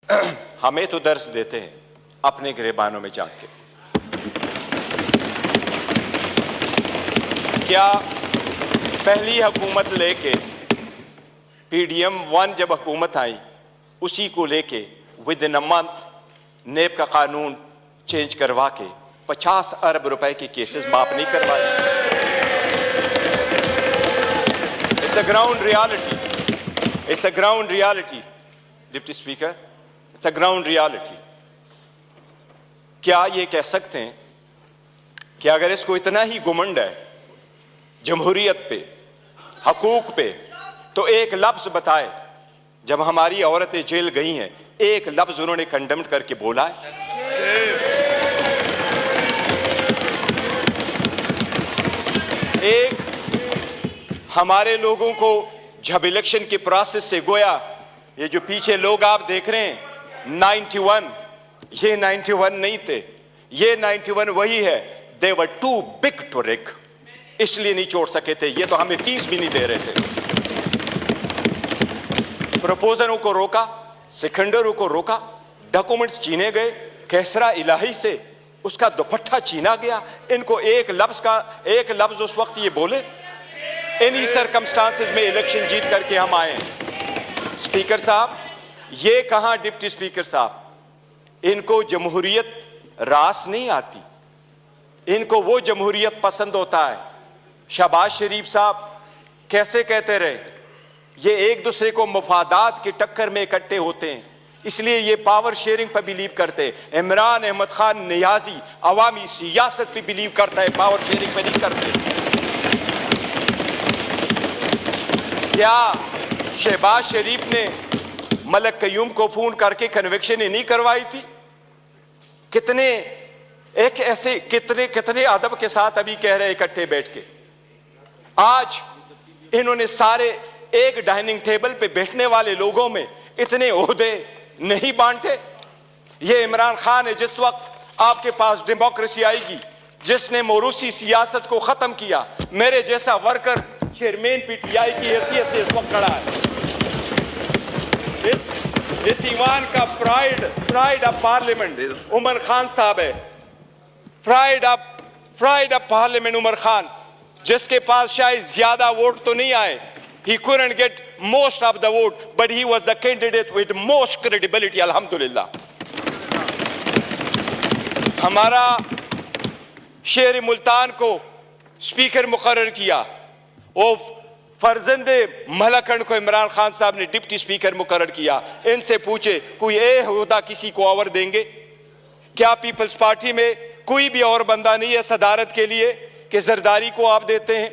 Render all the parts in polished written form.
हमें तो दर्स देते हैं अपने गिरेबानों में जाके। क्या पहली हुकूमत लेके PDM 1 जब हुकूमत आई, उसी को लेके विद इन अ मंथ नेब का कानून चेंज करवा के 50 अरब रुपए के केसेस माफ नहीं करवाए। It's a ground reality, it's a ground reality deputy speaker, it's a ground reality. क्या ये कह सकते हैं कि अगर इसको इतना ही घुमंड है जमहूरियत पे, हकूक पे, तो एक लफ्ज बताए जब हमारी औरतें जेल गई हैं, एक लफ्ज उन्होंने कंडेम करके बोला है? एक हमारे लोगों को जब इलेक्शन के प्रोसेस से गोया, ये जो पीछे लोग आप देख रहे हैं 91, ये 91 नहीं थे, ये 91 वही है। दे वर टू बिग टू रिग, इसलिए नहीं छोड़ सके थे। ये तो हमें 30 भी नहीं दे रहे थे। प्रपोजलों को रोका, सिकंदरों को रोका, डॉक्यूमेंट्स छीने गए, कैसरा इलाही से उसका दुपट्टा छीना गया। इनको एक लफ्ज उस वक्त ये बोले, इन्हीं सर्कमस्टांसेस में इलेक्शन जीत करके हम आए हैं। स्पीकर साहब, ये कहां डिप्टी स्पीकर साहब, इनको जमहूरियत रास नहीं आती, इनको वो जमहूरियत पसंद होता है। शहबाज शरीफ साहब कैसे कहते रहे, ये एक दूसरे को मफादात की टक्कर में इकट्ठे होते हैं, इसलिए ये पावर शेयरिंग पर बिलीव करते हैं। इमरान अहमद खान नियाजी अवामी सियासत पे बिलीव करता है, पावर शेयरिंग पे नहीं करते। क्या शहबाज शरीफ ने मलक कयूम को फोन करके कन्विक्शन नहीं करवाई थी? कितने एक ऐसे कितने अदब के साथ अभी कह रहे इकट्ठे बैठ के। आज इन्होंने सारे एक डाइनिंग टेबल पे बैठने वाले लोगों में इतने ओहदे नहीं बांटे। ये इमरान खान है, जिस वक्त आपके पास डेमोक्रेसी आएगी, जिसने मोरूसी सियासत को खत्म किया, मेरे जैसा वर्कर चेयरमैन PTI की हैसियत से इस वक्त खड़ा है। इस ईवान का pride of parliament Umar Khan साहब है। Pride of parliament Umar Khan, जिसके पास शायद ज्यादा वोट तो नहीं आए, he couldn't get most of the vote, but he was the candidate with most credibility, alhamdulillah। हमारा शेर मुल्तान को स्पीकर मुकर्रर किया, वो फर्जंदे मलकन को इमरान खान साहब ने डिप्टी स्पीकर मुकर्रर किया। इनसे पूछे कोई ओहदा किसी को और देंगे क्या? पीपल्स पार्टी में कोई भी और बंदा नहीं है सदारत के लिए कि जरदारी को आप देते हैं?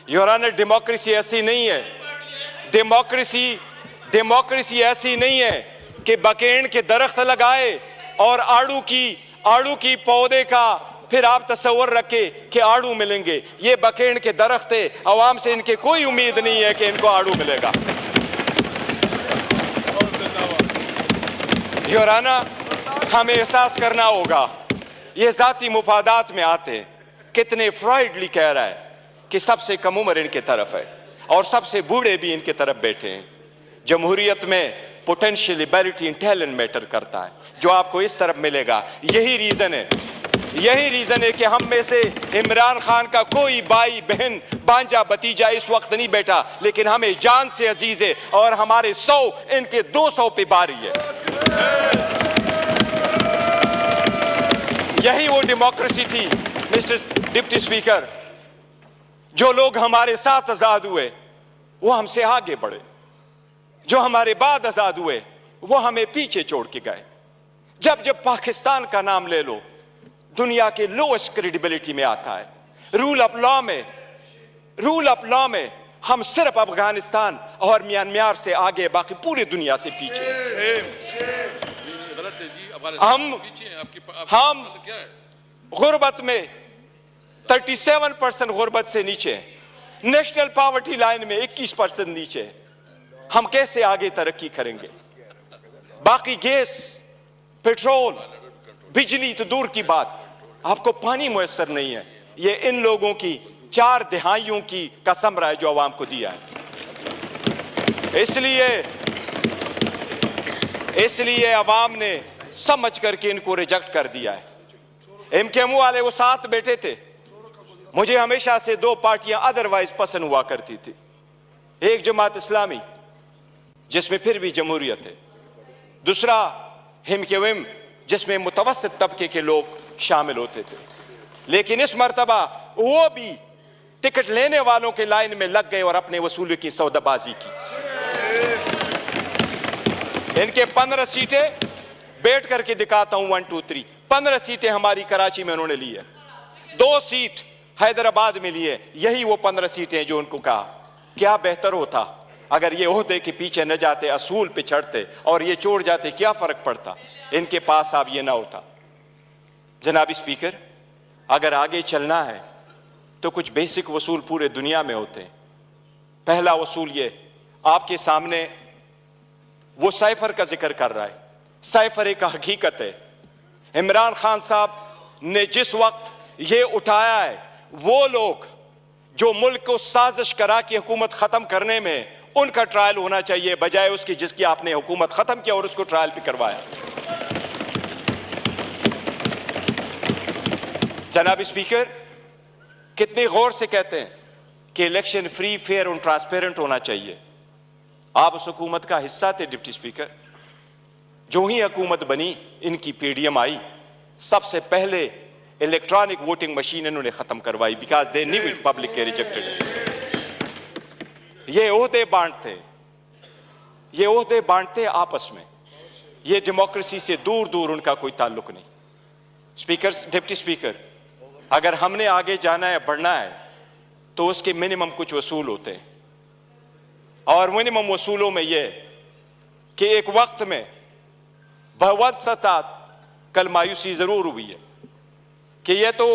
योर ऑनर, डेमोक्रेसी ऐसी नहीं है। डेमोक्रेसी ऐसी नहीं है कि बकेन के दरख्त लगाए और आड़ू की पौधे का फिर आप तस्वर रखे कि आड़ू मिलेंगे। ये बकेन के दरख्त है, अवाम से इनके कोई उम्मीद नहीं है कि इनको आड़ू मिलेगा। योर ऑनर, हमें एहसास करना होगा ये जाती मुफादात में आते हैं। कितने फ्राइडली कह रहा है कि सबसे कम उम्र इनके तरफ है और सबसे बूढ़े भी इनके तरफ बैठे हैं। जमहूरियत में potential ability in talent matter करता है, जो आपको इस तरफ मिलेगा। यही रीजन है कि हम में से इमरान खान का कोई भाई बहन भांजा भतीजा इस वक्त नहीं बैठा, लेकिन हमें जान से अजीज है और हमारे 100 इनके 200 पे बारी है। यही वो डेमोक्रेसी थी मिस्टर डिप्टी स्पीकर। जो लोग हमारे साथ आजाद हुए वो हमसे आगे बढ़े, जो हमारे बाद आजाद हुए वो हमें पीछे छोड़ के गए। जब पाकिस्तान का नाम ले लो, दुनिया के लोएस्ट क्रेडिबिलिटी में आता है। रूल ऑफ लॉ में हम सिर्फ अफगानिस्तान और म्यांमार से आगे, बाकी पूरी दुनिया से पीछे। हम गुर्बत में 37% गुर्बत से नीचे है, नेशनल पॉवर्टी लाइन में 21% नीचे है। हम कैसे आगे तरक्की करेंगे? बाकी गैस, पेट्रोल, बिजली तो दूर की बात, आपको पानी मुयस्सर नहीं है। ये इन लोगों की 4 दहाइयों की कसम रहा है जो अवाम को दिया है। इसलिए इसलिए अवाम ने समझ करके इनको रिजेक्ट कर दिया है। एमकेएमयू वाले वो साथ बैठे थे। मुझे हमेशा से दो पार्टियां अदरवाइज पसंद हुआ करती थी, एक जमात इस्लामी जिसमें फिर भी जमहूरियत है, दूसरा एमकेएम जिसमें मुतवस्सित तबके के लोग शामिल होते थे। लेकिन इस मर्तबा वो भी टिकट लेने वालों के लाइन में लग गए और अपने वसूली की सौदाबाजी की। इनके 15 सीटें बैठ करके दिखाता हूं, 1 2 3 15 सीटें हमारी कराची में उन्होंने ली है, 2 सीट हैदराबाद में ली है। यही वो 15 सीटें जो उनको कहा क्या बेहतर होता अगर ये ओहदे के पीछे न जाते, असूल पे चढ़ते और ये छोड़ जाते, क्या फर्क पड़ता? इनके पास अब ये ना होता। जनाबी स्पीकर, अगर आगे चलना है तो कुछ बेसिक वसूल पूरे दुनिया में होते हैं। पहला वसूल ये आपके सामने वो साइफर का जिक्र कर रहा है। साइफर एक हकीकत है। इमरान खान साहब ने जिस वक्त ये उठाया है, वो लोग जो मुल्क को साजिश करा कि हुकूमत खत्म करने में, उनका ट्रायल होना चाहिए बजाय उसकी जिसकी आपने हुकूमत खत्म किया और उसको ट्रायल पे करवाया। जनाब स्पीकर, कितने गौर से कहते हैं कि इलेक्शन फ्री, फेयर और ट्रांसपेरेंट होना चाहिए। आप उस हुकूमत का हिस्सा थे डिप्टी स्पीकर। जो ही हुकूमत बनी, इनकी पीडीएम आई, सबसे पहले इलेक्ट्रॉनिक वोटिंग मशीन इन्होंने खत्म करवाई, because they knew it public के रिजेक्टेड। ये ओहदे बांटते, ये ओहदे बांटते आपस में, ये डेमोक्रेसी से दूर दूर उनका कोई ताल्लुक नहीं। स्पीकर, डिप्टी स्पीकर, अगर हमने आगे जाना है, बढ़ना है, तो उसके मिनिमम कुछ वसूल होते हैं और मिनिमम वसूलों में यह कि एक वक्त में बहुत सता कल मायूसी जरूर हुई है कि यह तो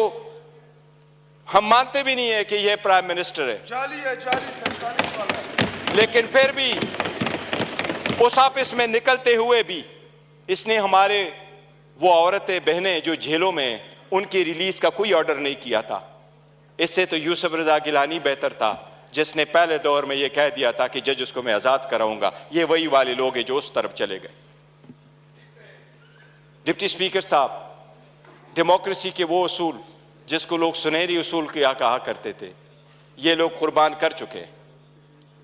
हम मानते भी नहीं है कि यह प्राइम मिनिस्टर है, जाली सरकारी वाला है। लेकिन फिर भी उस ऑफिस में निकलते हुए भी इसने हमारे वो औरतें बहनें जो जेलों में, उनकी रिलीज का कोई ऑर्डर नहीं किया था। इससे तो यूसुफ रजा गिलानी बेहतर था, जिसने पहले दौर में यह कह दिया था कि जज उसको मैं आजाद कराऊंगा। ये वही वाले लोग हैं जो उस तरफ चले गए। डिप्टी स्पीकर साहब, डेमोक्रेसी के वो उसूल जिसको लोग सुनहरी उसूल क्या कहा करते थे, ये लोग कुर्बान कर चुके हैं।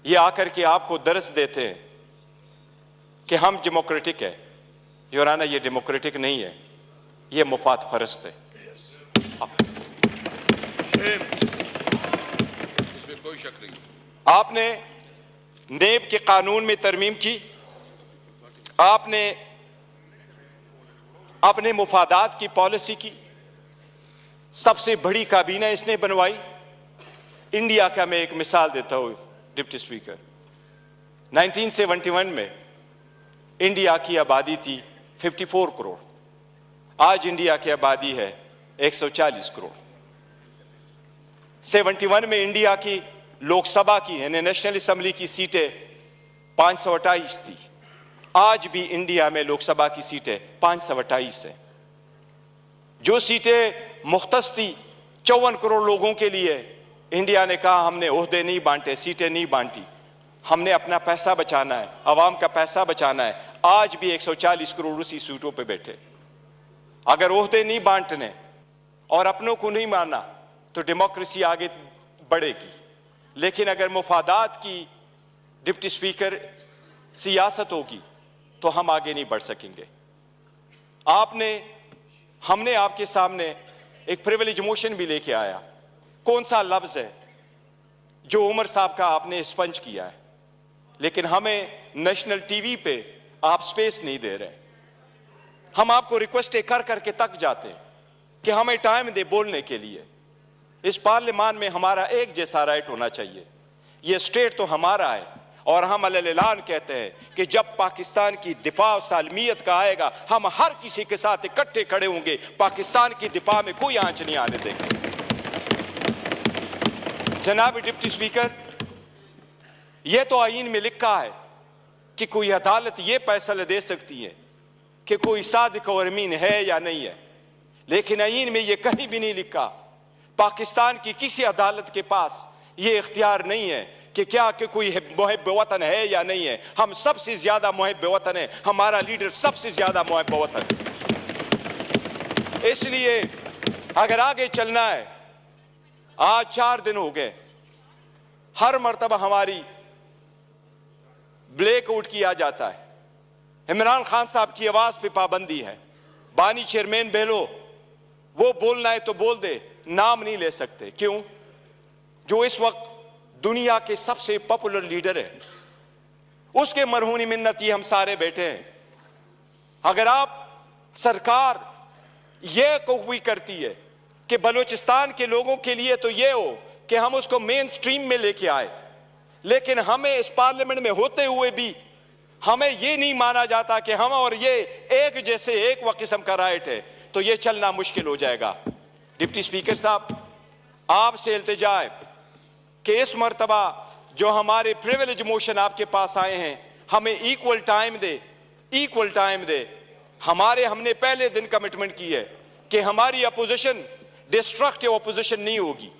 ये आकर के आपको दर्स देते हैं कि हम डेमोक्रेटिक है। योराना, ये डेमोक्रेटिक नहीं है, ये मुफाद फरस्त है। इसमें कोई शक नहीं। आपने नेब के कानून में तरमीम की, आपने अपने मुफादात की पॉलिसी की, सबसे बड़ी काबीना इसने बनवाई। इंडिया का मैं एक मिसाल देता हूं डिप्टी स्पीकर। 1971 में इंडिया की आबादी थी 54 करोड़, आज इंडिया की आबादी है 140 करोड़। 71 में इंडिया की लोकसभा की यानी नेशनल असेंबली की सीटें 528 थी, आज भी इंडिया में लोकसभा की सीटें 528 है। जो सीटें मुख्तस थी 54 करोड़ लोगों के लिए, इंडिया ने कहा हमने ओहदे नहीं बांटे, सीटें नहीं बांटी, हमने अपना पैसा बचाना है, आवाम का पैसा बचाना है। आज भी 140 करोड़ उसी सीटों पे बैठे। अगर ओहदे नहीं बांटने और अपनों को नहीं मानना तो डेमोक्रेसी आगे बढ़ेगी। लेकिन अगर मुफादात की डिप्टी स्पीकर सियासत होगी तो हम आगे नहीं बढ़ सकेंगे। हमने आपके सामने एक प्रिविलेज मोशन भी लेके आया। कौन सा लफ्ज है जो उमर साहब का आपने स्पंज किया है, लेकिन हमें नेशनल टीवी पे आप स्पेस नहीं दे रहे। हम आपको रिक्वेस्ट कर करके तक जाते हैं कि हमें टाइम दे बोलने के लिए। इस पार्लियामान में हमारा एक जैसा राइट होना चाहिए। ये स्टेट तो हमारा है और हम अलग-ऐलान कहते हैं कि जब पाकिस्तान की दिफा और सालमियत का आएगा, हम हर किसी के साथ इकट्ठे खड़े होंगे। पाकिस्तान की दिफा में कोई आंच नहीं आने देंगे। जनाब डिप्टी स्पीकर, यह तो आईन में लिखा है कि कोई अदालत यह फैसला दे सकती है कि कोई सादिक और अमीन है या नहीं है, लेकिन आईन में यह कहीं भी नहीं लिखा। पाकिस्तान की किसी अदालत के पास ये इख्तियार नहीं है कि क्या कि कोई मुहिब वतन है या नहीं है। हम सबसे ज्यादा मुहिब वतन है, हमारा लीडर सबसे ज्यादा मुहिब वतन है। इसलिए अगर आगे चलना है, आज 4 दिन हो गए, हर मर्तबा हमारी ब्लैकआउट किया जाता है। इमरान खान साहब की आवाज पे पाबंदी है। बानी चेयरमैन बहलो, वो बोलना है तो बोल दे, नाम नहीं ले सकते। क्यों? जो इस वक्त दुनिया के सबसे पॉपुलर लीडर है, उसके मरहूनी मिन्नती हम सारे बैठे हैं। अगर आप सरकार यह कोई करती है कि बलूचिस्तान के लोगों के लिए तो यह हो कि हम उसको मेन स्ट्रीम में लेके आए, लेकिन हमें इस पार्लियामेंट में होते हुए भी हमें यह नहीं माना जाता कि हम और ये एक जैसे एक व किस्म का राइट है, तो यह चलना मुश्किल हो जाएगा। डिप्टी स्पीकर साहब, आपसे इल्तिजा है कि इस मर्तबा जो हमारे प्रिविलेज मोशन आपके पास आए हैं, हमें इक्वल टाइम दे, इक्वल टाइम दे। हमने पहले दिन कमिटमेंट की है कि हमारी अपोजिशन डिस्ट्रक्टिव अपोजिशन नहीं होगी,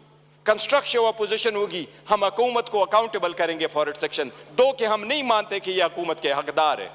कंस्ट्रक्टिव अपोजिशन होगी। हम हुकूमत को अकाउंटेबल करेंगे फॉर इट सेक्शन 2 के हम नहीं मानते कि यह हुकूमत के हकदार है।